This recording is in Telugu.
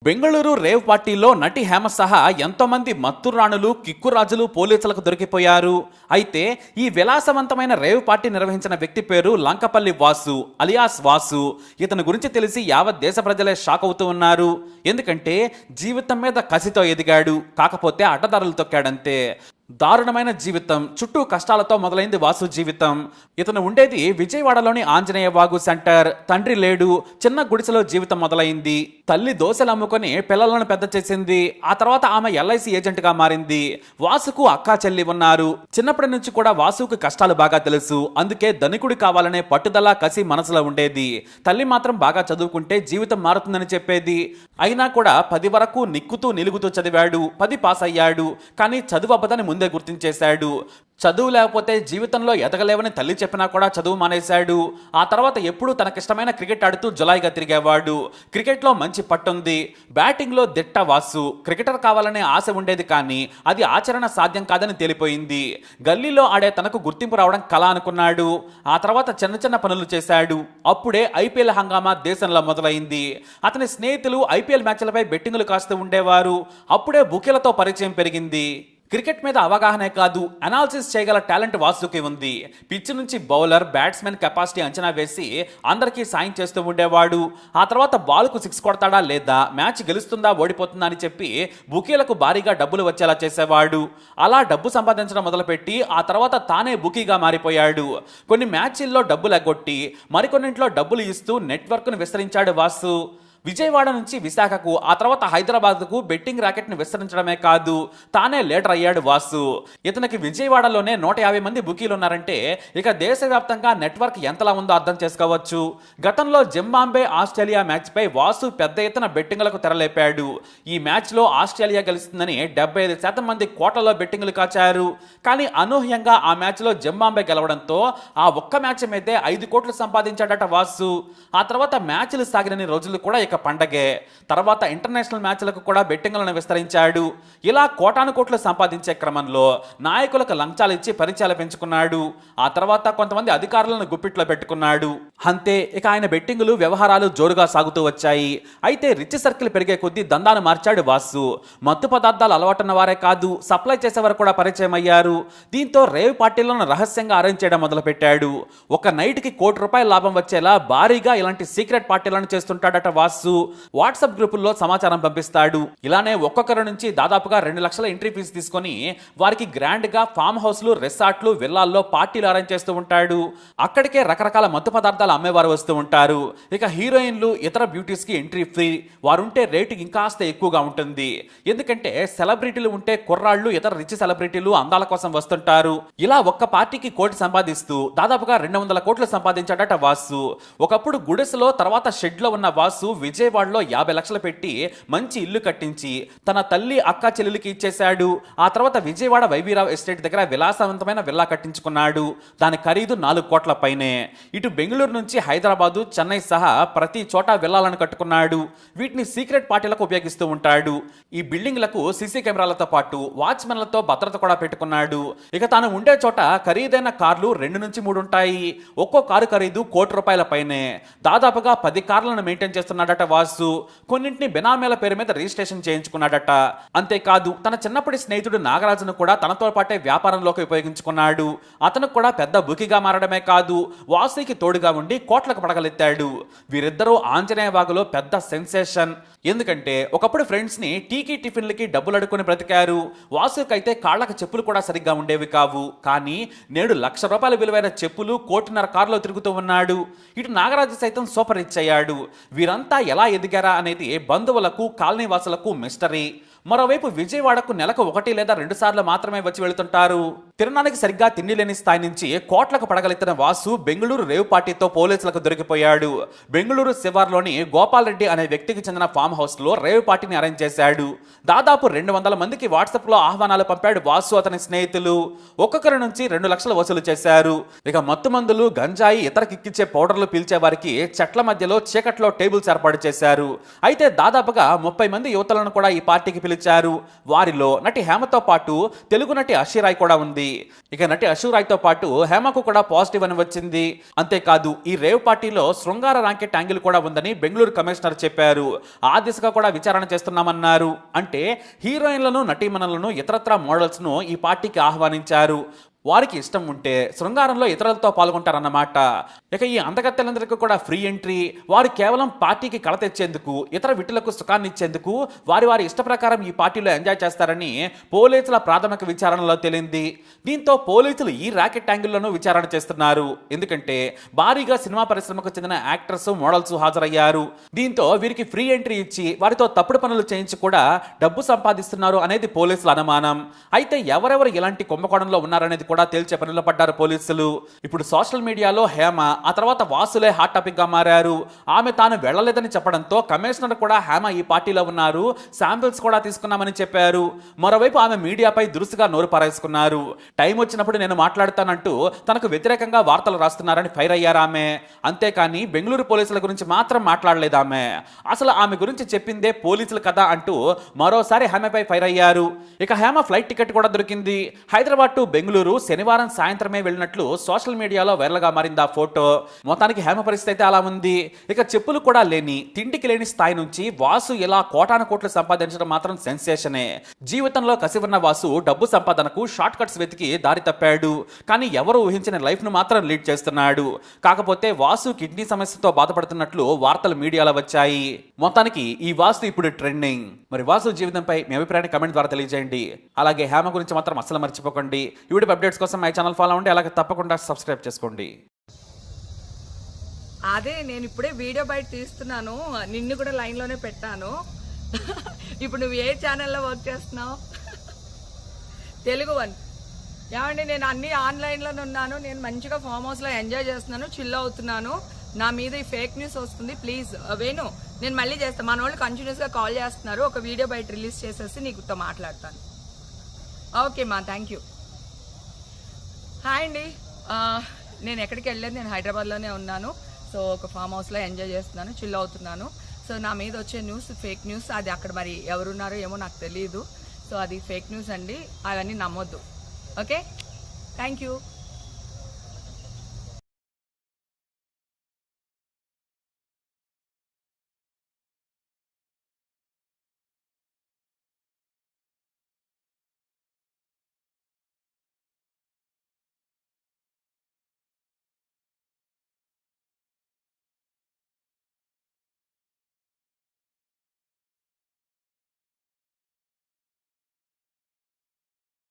బెంగళూరు రేవ్ పార్టీలో నటి హేమ సహా ఎంతో మంది మత్తురాణులు కిక్కురాజులు పోలీసులకు దొరికిపోయారు. అయితే ఈ విలాసవంతమైన రేవ్ పార్టీ నిర్వహించిన వ్యక్తి పేరు లంకపల్లి వాసు అలియాస్ వాసు. ఇతని గురించి తెలిసి యావత్ దేశ ప్రజలే షాక్ అవుతూ ఉన్నారు. ఎందుకంటే జీవితం మీద కసితో ఎదిగాడు, కాకపోతే అడ్డదారులు తొక్కాడంతే. దారుణమైన జీవితం, చుట్టూ కష్టాలతో మొదలైంది వాసు జీవితం. ఇతను ఉండేది విజయవాడలోని ఆంజనేయ వాగు సెంటర్. తండ్రి లేడు, చిన్న గుడిసెలో జీవితం మొదలైంది. తల్లి దోశలు అమ్ముకొని పిల్లలను పెద్ద చేసింది. ఆ తర్వాత ఆమె ఎల్ఐసి ఏజెంట్ గా మారింది. వాసుకు అక్కా చెల్లి ఉన్నారు. చిన్నప్పటి నుంచి కూడా వాసుకు కష్టాలు బాగా తెలుసు. అందుకే ధనికుడి కావాలనే పట్టుదల కసి మనసులో ఉండేది. తల్లి మాత్రం బాగా చదువుకుంటే జీవితం మారుతుందని చెప్పేది. అయినా కూడా 10 వరకు నిక్కుతూ నిలుగుతూ చదివాడు. 10 పాస్ అయ్యాడు. కానీ చదువు అబ్బదని ముందే గుర్తించేశాడు. చదువు లేకపోతే జీవితంలో ఎదగలేవని తల్లి చెప్పినా కూడా చదువు మానేశాడు. ఆ తర్వాత ఎప్పుడూ తనకిష్టమైన క్రికెట్ ఆడుతూ జులాయిగా తిరిగేవాడు. క్రికెట్లో మంచి పట్టుంది. బ్యాటింగ్లో దిట్ట వాసు. క్రికెటర్ కావాలనే ఆశ ఉండేది, కానీ అది ఆచరణ సాధ్యం కాదని తేలిపోయింది. గల్లీలో ఆడే తనకు గుర్తింపు రావడం కల అనుకున్నాడు. ఆ తర్వాత చిన్న చిన్న పనులు చేశాడు. అప్పుడే ఐపీఎల్ హంగామా దేశంలో మొదలైంది. అతని స్నేహితులు ఐపీఎల్ మ్యాచ్లపై బెట్టింగులు కాస్తూ ఉండేవారు. అప్పుడే బుకీలతో పరిచయం పెరిగింది. క్రికెట్ మీద అవగాహనే కాదు, అనాలిసిస్ చేయగల టాలెంట్ వాసుకి ఉంది. పిచ్ నుంచి బౌలర్, బ్యాట్స్మెన్ కెపాసిటీ అంచనా వేసి అందరికీ సాయం చేస్తూ ఉండేవాడు. ఆ తర్వాత బాల్కు 6 కొడతాడా లేదా, మ్యాచ్ గెలుస్తుందా ఓడిపోతుందా అని చెప్పి బుకీలకు భారీగా డబ్బులు వచ్చేలా చేసేవాడు. అలా డబ్బు సంపాదించడం మొదలుపెట్టి ఆ తర్వాత తానే బుకీగా మారిపోయాడు. కొన్ని మ్యాచ్ల్లో డబ్బులు ఎగ్గొట్టి మరికొన్నింట్లో డబ్బులు ఇస్తూ నెట్వర్క్ను విస్తరించాడు వాసు. విజయవాడ నుంచి విశాఖకు, ఆ తర్వాత హైదరాబాద్కు బెట్టింగ్ ర్యాకెట్ని విస్తరించడమే కాదు, తానే లీడర్ అయ్యాడు వాసు. ఇతనికి విజయవాడలోనే 150 మంది బుకీలు ఉన్నారంటే ఇక దేశవ్యాప్తంగా నెట్వర్క్ ఎంతలా ఉందో అర్థం చేసుకోవచ్చు. గతంలో జింబాబ్వే ఆస్ట్రేలియా మ్యాచ్పై వాసు పెద్ద ఎత్తున బెట్టింగులకు తెరలేపాడు. ఈ మ్యాచ్లో ఆస్ట్రేలియా గెలుస్తుందని 75% మంది కోట్లలో బెట్టింగులు కాచారు. కానీ అనూహ్యంగా ఆ మ్యాచ్లో జింబాబ్వే గెలవడంతో ఆ ఒక్క మ్యాచ్ మీదే 5 కోట్లు సంపాదించాడట వాసు. ఆ తర్వాత మ్యాచ్లు సాగినన్ని రోజులు కూడా ఇక పండగే. తర్వాత ఇంటర్నేషనల్ మ్యాచ్లకు కూడా బెట్టింగులను విస్తరించాడు. ఇలా కోటాను కోట్లు సంపాదించే క్రమంలో నాయకులకు లంచాలు ఇచ్చి పరిచయాలు పెంచుకున్నాడు. ఆ తర్వాత కొంతమంది అధికారులను గుప్పిట్లో పెట్టుకున్నాడు. అంతే, ఇక ఆయన బెట్టింగులు వ్యవహారాలు జోరుగా సాగుతూ వచ్చాయి. అయితే రిచ్ సర్కిల్ పెరిగే కొద్దీ దందాను మార్చాడు వాసు. మత్తు పదార్థాలు అలవాటున్న వారే కాదు, సప్లై చేసేవారు కూడా పరిచయం అయ్యారు. దీంతో రేవ్ పార్టీలను రహస్యంగా అరేంజ్ చేయడం మొదలుపెట్టాడు. ఒక నైట్కి ₹1 కోటి లాభం వచ్చేలా భారీగా ఇలాంటి సీక్రెట్ పార్టీలను చేస్తుంటాడట వాసు. వాట్సాప్ గ్రూపుల్లో సమాచారం పంపిస్తాడు. ఇలానే ఒక్కొక్కరి నుంచి దాదాపుగా 2 లక్షల ఎంట్రీ ఫీజు తీసుకొని వారికి గ్రాండ్ గా ఫామ్ హౌస్లు, రిసార్ట్లు, విల్లాల్లో పార్టీలు అరేంజ్ చేస్తూ ఉంటాడు. అక్కడికే రకరకాల మత్తు పదార్థాలు అమ్మేవారు వస్తూ ఉంటారు. ఇక హీరోయిన్లు, ఇతర బ్యూటీస్ కి ఎంట్రీ ఫ్రీ. వారుంటే రేటింగ్ ఇంకాస్త ఎక్కువగా ఉంటుంది. ఎందుకంటే సెలబ్రిటీలు ఉంటే కుర్రాళ్ళు, ఇతర రిచ్ సెలబ్రిటీలు అందాల కోసం వస్తుంటారు. ఇలా ఒక్క పార్టీకి కోటి సంపాదిస్తూ దాదాపుగా 200 కోట్లు సంపాదించాడట వాసు. ఒకప్పుడు గుడిసెలో, తర్వాత షెడ్ లో ఉన్న వాసు విజయవాడలో 50 లక్షలు పెట్టి మంచి ఇల్లు కట్టించి తన తల్లి, అక్క, చెల్లెలికి ఇచ్చేశాడు. ఆ తర్వాత విజయవాడ వైవీరావు ఎస్టేట్ దగ్గర విలాసవంతమైన విల్లా కట్టించుకున్నాడు. దాని ఖరీదు 4 కోట్ల పైనే. ఇటు బెంగళూరు నుంచి హైదరాబాదు, చెన్నై సహా ప్రతి చోట విల్లాలను కట్టుకున్నాడు. వీటిని సీక్రెట్ పార్టీలకు ఉపయోగిస్తూ ఉంటాడు. ఈ బిల్డింగ్లకు సీసీ కెమెరాలతో పాటు వాచ్మెన్లతో భద్రత కూడా పెట్టుకున్నాడు. ఇక తాను ఉండే చోట ఖరీదైన కార్లు 2 నుంచి 3 ఉంటాయి. ఒక్కో కారు ఖరీదు ₹1 కోటి పైనే. దాదాపుగా 10 కార్లను మెయింటైన్ చేస్తున్నాడట వాసు. కొన్నింటిని బెనామీల పేరు మీద రిజిస్ట్రేషన్ చేయించుకున్నాడట. అంతేకాదు తన చిన్నప్పటి స్నేహితుడు నాగరాజును కూడా తనతో పాటే వ్యాపారంలోకి ఉపయోగించుకున్నాడు. అతను కూడా పెద్ద బుకిగా మారడమే కాదు, వాసుకి తోడుగా ఉండి కోట్లకు పడగలెత్తాడు. వీరిద్దరూ ఆంజనేయ వాగులో పెద్ద సెన్సేషన్. ఎందుకంటే ఒకప్పుడు ఫ్రెండ్స్ ని టీకి, టిఫిన్లకి డబ్బులు అడుక్కుని బ్రతికారు. వాసుకైతే కాళ్లకు చెప్పులు కూడా సరిగ్గా ఉండేవి కావు. కానీ నేడు ₹1,00,000 విలువైన చెప్పులు, ₹1.5 కోటి కారులో తిరుగుతూ ఉన్నాడు. ఇటు నాగరాజు సైతం సూపర్ రిచ్ అయ్యాడు. వీరంతా ఎలా ఎదిగారా అనేది బంధువులకు, కాలనీ వాసులకు మిస్టరీ. మరోవైపు విజయవాడకు నెలకు 1 లేదా 2 సార్లు మాత్రమే వచ్చి వెళుతుంటారు. తినడానికి సరిగ్గా తిండి లేని స్థాయి నుంచి కోట్లకు పడగలెత్తిన వాసు బెంగళూరు రేవ్ పార్టీతో పోలీసులకు దొరికిపోయాడు. బెంగళూరు శివార్లోని గోపాల్ రెడ్డి అనే వ్యక్తికి చెందిన ఫామ్ హౌస్ లో రేవ్ పార్టీని అరేంజ్ చేశాడు. దాదాపు 200 మందికి వాట్సాప్ లో ఆహ్వానాలు పంపాడు వాసు, అతని స్నేహితులు. ఒక్కొక్కరి నుంచి 2 లక్షలు వసూలు చేశారు. ఇక మత్తు మందులు, గంజాయి, ఇతర కిక్కిచ్చే పౌడర్లు పీల్చే వారికి చెట్ల మధ్యలో చీకట్లో టేబుల్స్ ఏర్పాటు చేశారు. అయితే దాదాపుగా 30 మంది యువతలను కూడా ఈ పార్టీకి పిలిచారు. వారిలో నటి హేమతో పాటు తెలుగు నటి అషిరాయ్ కూడా ఉంది. ఉంది. ఇక నటి అశురాయ్తో పాటు హేమకు కూడా పాజిటివ్ అని వచ్చింది. అంతేకాదు ఈ రేవ్ పార్టీలో శృంగార రాకెట్ యాంగిల్ కూడా ఉందని బెంగళూరు కమిషనర్ చెప్పారు. ఆ దిశగా కూడా విచారణ చేస్తున్నామన్నారు. అంటే హీరోయిన్లను, నటీమణులను, ఇతరత్రా మోడల్స్ ను ఈ పార్టీకి ఆహ్వానించారు. వారికి ఇష్టం ఉంటే శృంగారంలో ఇతరులతో పాల్గొంటారన్నమాట. ఇక ఈ అందగత్తెలందరికీ కూడా ఫ్రీ ఎంట్రీ. వారు కేవలం పార్టీకి కళ తెచ్చేందుకు, ఇతర విటులకు సుఖాన్ని ఇచ్చేందుకు వారి వారి ఇష్ట ప్రకారం ఈ పార్టీలో ఎంజాయ్ చేస్తారని పోలీసుల ప్రాథమిక విచారణలో తేలింది. దీంతో పోలీసులు ఈ ర్యాకెట్ యాంగిల్లోనూ విచారణ చేస్తున్నారు. ఎందుకంటే భారీగా సినిమా పరిశ్రమకు చెందిన యాక్టర్స్, మోడల్స్ హాజరయ్యారు. దీంతో వీరికి ఫ్రీ ఎంట్రీ ఇచ్చి వారితో తప్పుడు పనులు చేయించి కూడా డబ్బు సంపాదిస్తున్నారు అనేది పోలీసుల అనుమానం. అయితే ఎవరెవరు ఇలాంటి కుంభకోణంలో ఉన్నారనేది కూడా తేల్చే పనిలో పడ్డారు పోలీసులు. ఇప్పుడు సోషల్ మీడియాలో హేమ, ఆ తర్వాత వాసులే హాట్ టాపిక్ గా మారారు. ఆమె తాను వెళ్లలేదని చెప్పడంతో కమిషనర్ కూడా హేమ ఈ పార్టీలో ఉన్నారు, శాంపిల్స్ కూడా తీసుకున్నామని చెప్పారు. మరోవైపు ఆమె మీడియాపై దురుసుగా నోరు పారేసుకున్నారు. టైం వచ్చినప్పుడు నేను మాట్లాడతానంటూ తనకు వ్యతిరేకంగా వార్తలు రాస్తున్నారని ఫైర్ అయ్యారు ఆమె. అంతేకాని బెంగళూరు పోలీసుల గురించి మాత్రం మాట్లాడలేదు ఆమె. అసలు ఆమె గురించి చెప్పిందే పోలీసులు కదా అంటూ మరోసారి హేమపై ఫైర్ అయ్యారు. ఇక హేమ ఫ్లైట్ టికెట్ కూడా దొరికింది. హైదరాబాద్ టు బెంగళూరు శనివారం సాయంత్రమే వెళ్ళినట్లు సోషల్ మీడియాలో వైరల్ గా మారింది ఆ ఫోటో. మొత్తానికి హేమ పరిస్థితి అయితే అలా ఉంది. ఇక చెప్పులు కూడా లేని, తిండికి లేని స్థాయి నుంచి వాసు ఇలా కోటాను కోట్లు సంపాదించడం మాత్రం సెన్సేషనే. జీవితంలో కసి ఉన్న వాసు డబ్బు సంపాదనకు షార్ట్ కట్స్ వెతికి దారి తప్పాడు. కానీ ఎవరు ఊహించిన లైఫ్ ను మాత్రం లీడ్ చేస్తున్నాడు. కాకపోతే వాసు కిడ్నీ సమస్యతో బాధపడుతున్నట్లు వార్తలు మీడియాలో వచ్చాయి. మొత్తానికి ఈ వాసు ఇప్పుడు ట్రెండింగ్. మరి వాసు జీవితంపై మీ అభిప్రాయాన్ని కమెంట్ ద్వారా తెలియజేయండి. అలాగే హేమ గురించి మాత్రం అస్సలు మర్చిపోకండి. యూట్యూబ్ అప్డేట్స్ కోసం మై ఛానల్ ఫాలో అవ్వండి. అలాగే తప్పకుండా సబ్స్క్రైబ్ చేసుకోండి. అదే నేను ఇప్పుడే వీడియో బయట తీస్తున్నాను, నిన్ను కూడా లైన్లోనే పెట్టాను. ఇప్పుడు నువ్వు ఏ ఛానల్లో వర్క్ చేస్తున్నావు? తెలుగు వన్. ఏమండి, నేను అన్ని ఆన్లైన్లోనే ఉన్నాను. నేను మంచిగా ఫామ్ హౌస్లో ఎంజాయ్ చేస్తున్నాను, చిల్ అవుతున్నాను. నా మీద ఈ ఫేక్ న్యూస్ వస్తుంది. ప్లీజ్ వేణు, నేను మళ్ళీ చేస్తాను. మన వాళ్ళు కంటిన్యూస్గా కాల్ చేస్తున్నారు. ఒక వీడియో బయట రిలీజ్ చేసేసి నీకుతో మాట్లాడతాను. ఓకే మా, థ్యాంక్ యూ. హాయ్ అండి, నేను ఎక్కడికి వెళ్ళలేదు, నేను హైదరాబాద్లోనే ఉన్నాను. సో ఒక ఫామ్ హౌస్లో ఎంజాయ్ చేస్తున్నాను, చిల్ అవుతున్నాను. సో నా మీద వచ్చే న్యూస్ ఫేక్ న్యూస్. అది అక్కడ మరి ఎవరున్నారో ఏమో నాకు తెలియదు. సో అది ఫేక్ న్యూస్ అండి, అవన్నీ నమ్మొద్దు. Okay, thank you.